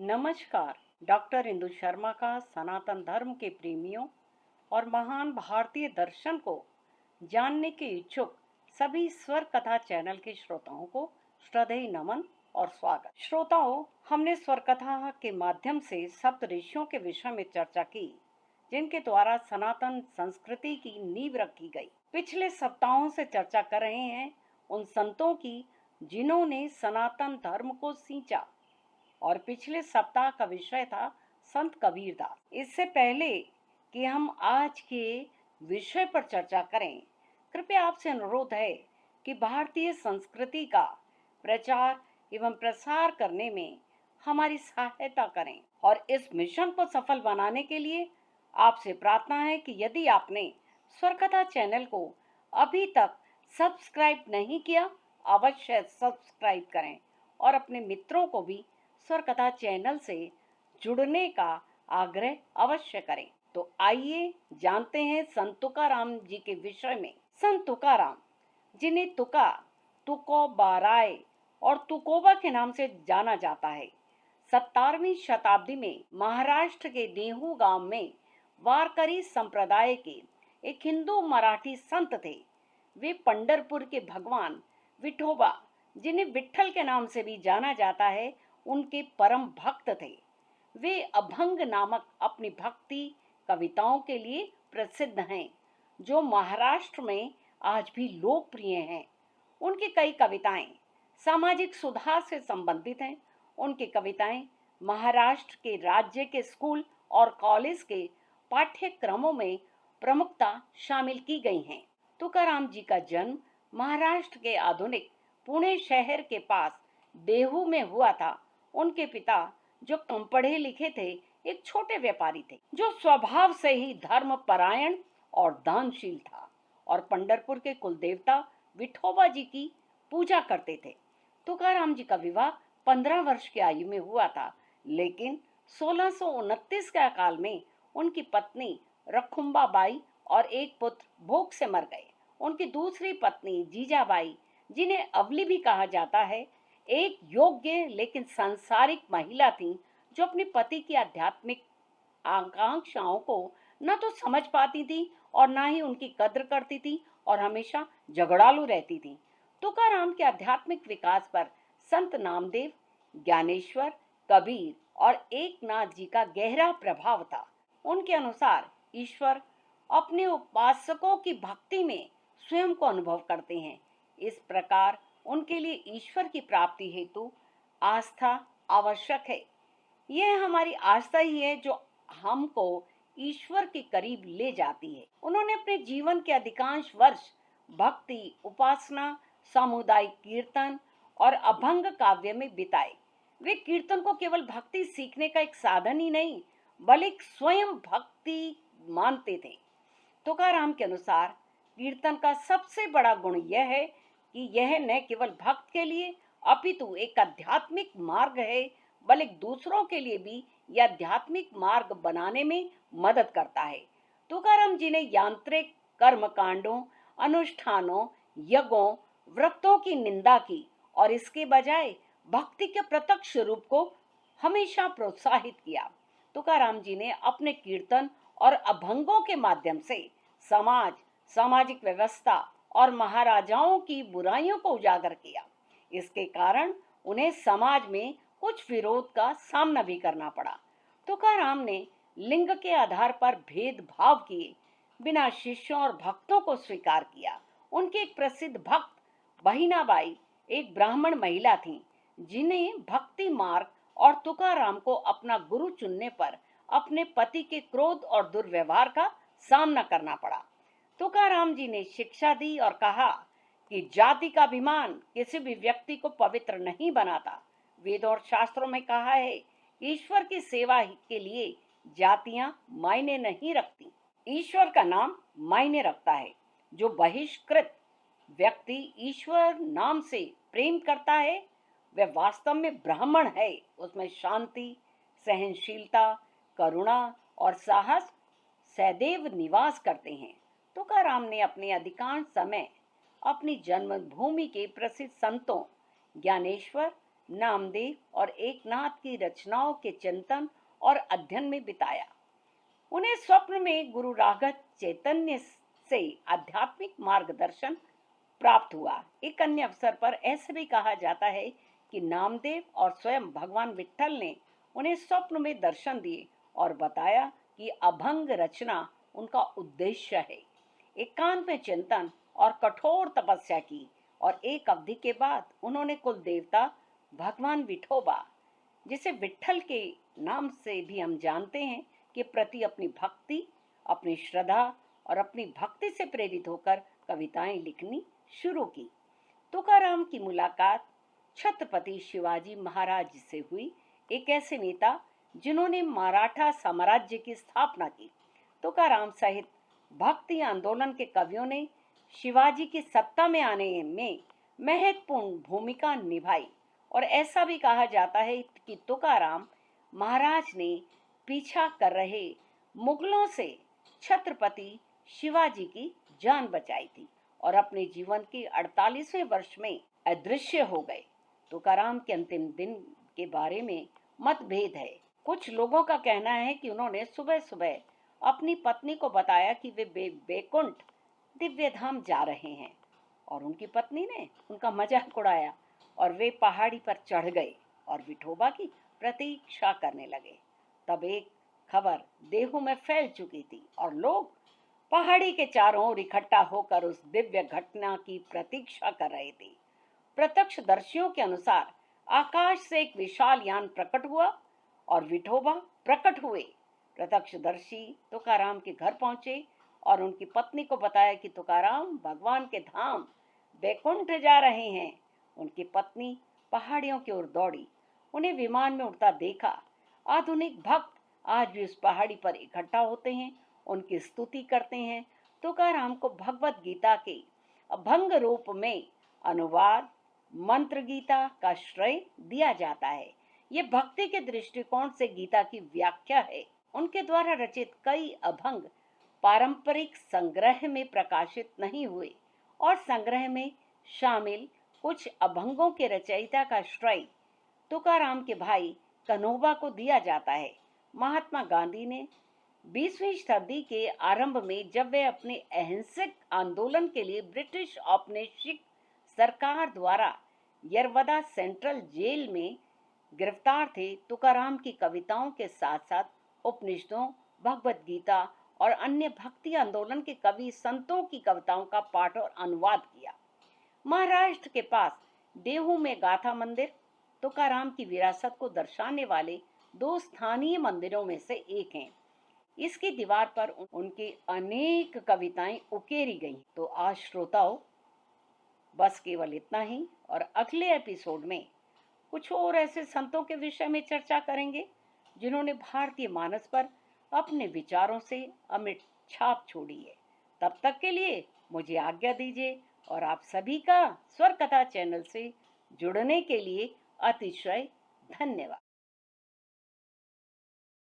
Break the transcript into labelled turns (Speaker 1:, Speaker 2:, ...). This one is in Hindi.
Speaker 1: नमस्कार। डॉक्टर इंदु शर्मा का सनातन धर्म के प्रेमियों और महान भारतीय दर्शन को जानने के इच्छुक सभी स्वर कथा चैनल के श्रोताओं को श्रद्धेय नमन और स्वागत। श्रोताओं, हमने स्वर कथा के माध्यम से सप्त ऋषियों के विषय में चर्चा की, जिनके द्वारा सनातन संस्कृति की नींव रखी गई। पिछले सप्ताहों से चर्चा कर रहे हैं उन संतों की जिन्होंने सनातन धर्म को सींचा, और पिछले सप्ताह का विषय था संत कबीरदास। इससे पहले कि हम आज के विषय पर चर्चा करें, कृपया आपसे अनुरोध है कि भारतीय संस्कृति का प्रचार एवं प्रसार करने में हमारी सहायता करें। और इस मिशन को सफल बनाने के लिए आपसे प्रार्थना है कि यदि आपने स्वरकथा चैनल को अभी तक सब्सक्राइब नहीं किया, अवश्य सब्सक्राइब करें और अपने मित्रों को भी स्वर कथा चैनल से जुड़ने का आग्रह अवश्य करें। तो आइए जानते हैं संत तुकाराम जी के विषय में। संत तुकाराम, जिन्हें तुका, तुकोबाराय और तुकोबा के नाम से जाना जाता है, 17वीं शताब्दी में महाराष्ट्र के देहू गांव में वारकरी संप्रदाय के एक हिंदू मराठी संत थे। वे पंढरपुर के भगवान विठोबा, जिन्हें विठल के नाम से भी जाना जाता है, उनके परम भक्त थे। वे अभंग नामक अपनी भक्ति कविताओं के लिए प्रसिद्ध हैं, जो महाराष्ट्र में आज भी लोकप्रिय हैं। उनकी कई कविताएं सामाजिक सुधार से संबंधित हैं। उनकी कविताएं महाराष्ट्र के राज्य के स्कूल और कॉलेज के पाठ्यक्रमों में प्रमुखता शामिल की गई हैं। तुकाराम जी का जन्म महाराष्ट्र के आधुनिक पुणे शहर के पास देहू में हुआ था। उनके पिता, जो कम पढ़े लिखे थे, एक छोटे व्यापारी थे, जो स्वभाव से ही धर्मपरायण और दानशील था और पंढरपुर के कुलदेवता विठोबा जी की पूजा करते थे। तुकाराम जी का विवाह 15 वर्ष की आयु में हुआ था, लेकिन 1629 के अकाल में उनकी पत्नी रखुम्बाबाई और एक पुत्र भूख से मर गए। उनकी दूसरी पत्नी जीजाबाई, जिन्हें अवली भी कहा जाता है, एक योग्य लेकिन सांसारिक महिला थी, जो अपने पति की आध्यात्मिक आकांक्षाओं को न तो समझ पाती थी और न ही उनकी कद्र करती थी और हमेशा झगड़ालू रहती थी। तुकाराम के आध्यात्मिक विकास पर संत नामदेव, ज्ञानेश्वर, कबीर और एकनाथ जी का गहरा प्रभाव था। उनके अनुसार ईश्वर अपने उपासकों की भक्ति में स्वयं को अनुभव करते हैं। इस प्रकार उनके लिए ईश्वर की प्राप्ति हेतु आस्था आवश्यक है। यह हमारी आस्था ही है जो हमको ईश्वर के करीब ले जाती है। उन्होंने अपने जीवन के अधिकांश वर्ष भक्ति, उपासना, सामुदायिक कीर्तन और अभंग काव्य में बिताए। वे कीर्तन को केवल भक्ति सीखने का एक साधन ही नहीं, बल्कि स्वयं भक्ति मानते थे। तुकाराम के अनुसार कीर्तन का सबसे बड़ा गुण यह है कि यह न केवल भक्त के लिए अपितु एक आध्यात्मिक मार्ग है, बल्कि दूसरों के लिए भी यह आध्यात्मिक मार्ग बनाने में मदद करता है। तुकाराम जी ने यांत्रिक कर्मकांडों, अनुष्ठानों, यज्ञों, व्रतों की निंदा की और इसके बजाय भक्ति के प्रत्यक्ष रूप को हमेशा प्रोत्साहित किया। तुकाराम जी ने अपने कीर्तन और अभंगों के माध्यम से समाज, सामाजिक व्यवस्था और महाराजाओं की बुराइयों को उजागर किया। इसके कारण उन्हें समाज में कुछ विरोध का सामना भी करना पड़ा। तुकाराम ने लिंग के आधार पर भेदभाव किए बिना शिष्यों और भक्तों को स्वीकार किया। उनकी एक प्रसिद्ध भक्त बहिनाबाई एक ब्राह्मण महिला थीं, जिन्हें भक्ति मार्ग और तुकाराम को अपना गुरु चुनने पर अपने पति के क्रोध और दुर्व्यवहार का सामना करना पड़ा। तुकाराम जी ने शिक्षा दी और कहा कि जाति का अभिमान किसी भी व्यक्ति को पवित्र नहीं बनाता। वेद और शास्त्रों में कहा है, ईश्वर की सेवा के लिए जातियां मायने नहीं रखती, ईश्वर का नाम मायने रखता है। जो बहिष्कृत व्यक्ति ईश्वर नाम से प्रेम करता है, वह वास्तव में ब्राह्मण है। उसमें शांति, सहनशीलता, करुणा और साहस सदैव निवास करते हैं। तुकाराम ने अपने अधिकांश समय अपनी जन्मभूमि के प्रसिद्ध संतों ज्ञानेश्वर, नामदेव और एकनाथ की रचनाओं के चिंतन और अध्ययन में बिताया। उन्हें स्वप्न में गुरु राघव चैतन्य से आध्यात्मिक मार्गदर्शन प्राप्त हुआ। एक अन्य अवसर पर ऐसे भी कहा जाता है कि नामदेव और स्वयं भगवान विट्ठल ने उन्हें स्वप्न में दर्शन दिए और बताया कि अभंग रचना उनका उद्देश्य है। एकांत में चिंतन और कठोर तपस्या की और एक अवधि के बाद उन्होंने कुल देवता भगवान विठोबा, जिसे विट्ठल के नाम से भी हम जानते हैं, के प्रति अपनी भक्ति, अपनी श्रद्धा और अपनी भक्ति से प्रेरित होकर कविताएं लिखनी शुरू की। तुकाराम की मुलाकात छत्रपति शिवाजी महाराज से हुई, एक ऐसे नेता जिन्होंने मराठा साम्राज्य की स्थापना की। तुकाराम सहित भक्ति आंदोलन के कवियों ने शिवाजी की सत्ता में आने में महत्वपूर्ण भूमिका निभाई और ऐसा भी कहा जाता है कि तुकाराम महाराज ने पीछा कर रहे मुगलों से छत्रपति शिवाजी की जान बचाई थी और अपने जीवन के 48वें वर्ष में अदृश्य हो गए। तुकाराम के अंतिम दिन के बारे में मतभेद है। कुछ लोगों का कहना है कि उन्होंने सुबह सुबह अपनी पत्नी को बताया कि वे बैकुंठ दिव्य धाम जा रहे हैं और उनकी पत्नी ने उनका मजाक उड़ाया और वे पहाड़ी पर चढ़ गए और विठोबा की प्रतीक्षा करने लगे। तब एक खबर देहू में फैल चुकी थी और लोग पहाड़ी के चारों ओर इकट्ठा होकर उस दिव्य घटना की प्रतीक्षा कर रहे थे। प्रत्यक्षदर्शियों के अनुसार आकाश से एक विशाल यान प्रकट हुआ और विठोबा प्रकट हुए। प्रत्यक्षदर्शी तुकाराम के घर पहुंचे और उनकी पत्नी को बताया कि तुकाराम भगवान के धाम बैकुंठ जा रहे हैं। उनकी पत्नी पहाड़ियों की ओर दौड़ी, उन्हें विमान में उड़ता देखा। आधुनिक भक्त आज भी उस पहाड़ी पर इकट्ठा होते हैं, उनकी स्तुति करते हैं। तुकाराम को भगवत गीता के अभंग रूप में अनुवाद मंत्र गीता का श्रेय दिया जाता है। ये भक्ति के दृष्टिकोण से गीता की व्याख्या है। उनके द्वारा रचित कई अभंग पारंपरिक संग्रह में प्रकाशित नहीं हुए और संग्रह में शामिल कुछ अभंगों के रचयिता का श्रेय तुकाराम के भाई कन्होबा को दिया जाता है। महात्मा गांधी ने 20वीं शताब्दी के आरंभ में जब वे अपने अहिंसक आंदोलन के लिए ब्रिटिश औपनिवेशिक सरकार द्वारा यरवदा सेंट्रल जेल में गिरफ्तार थे, तुकाराम की कविताओं के साथ साथ उपनिषदों, भगवत गीता और अन्य भक्ति आंदोलन के कवि संतों की कविताओं का पाठ और अनुवाद किया। महाराष्ट्र के पास देहू में गाथा मंदिर तुकाराम की विरासत को दर्शाने वाले 2 स्थानीय मंदिरों में से एक हैं। इसकी दीवार पर उनकी अनेक कविताएं उकेरी गईं। तो आज श्रोताओं, बस केवल इतना ही और अगले एपिसोड में कुछ और ऐसे संतों के विषय में चर्चा करेंगे जिन्होंने भारतीय मानस पर अपने विचारों से अमिट छाप छोड़ी है। तब तक के लिए मुझे आज्ञा दीजिए और आप सभी का स्वर कथा चैनल से जुड़ने के लिए अतिशय धन्यवाद।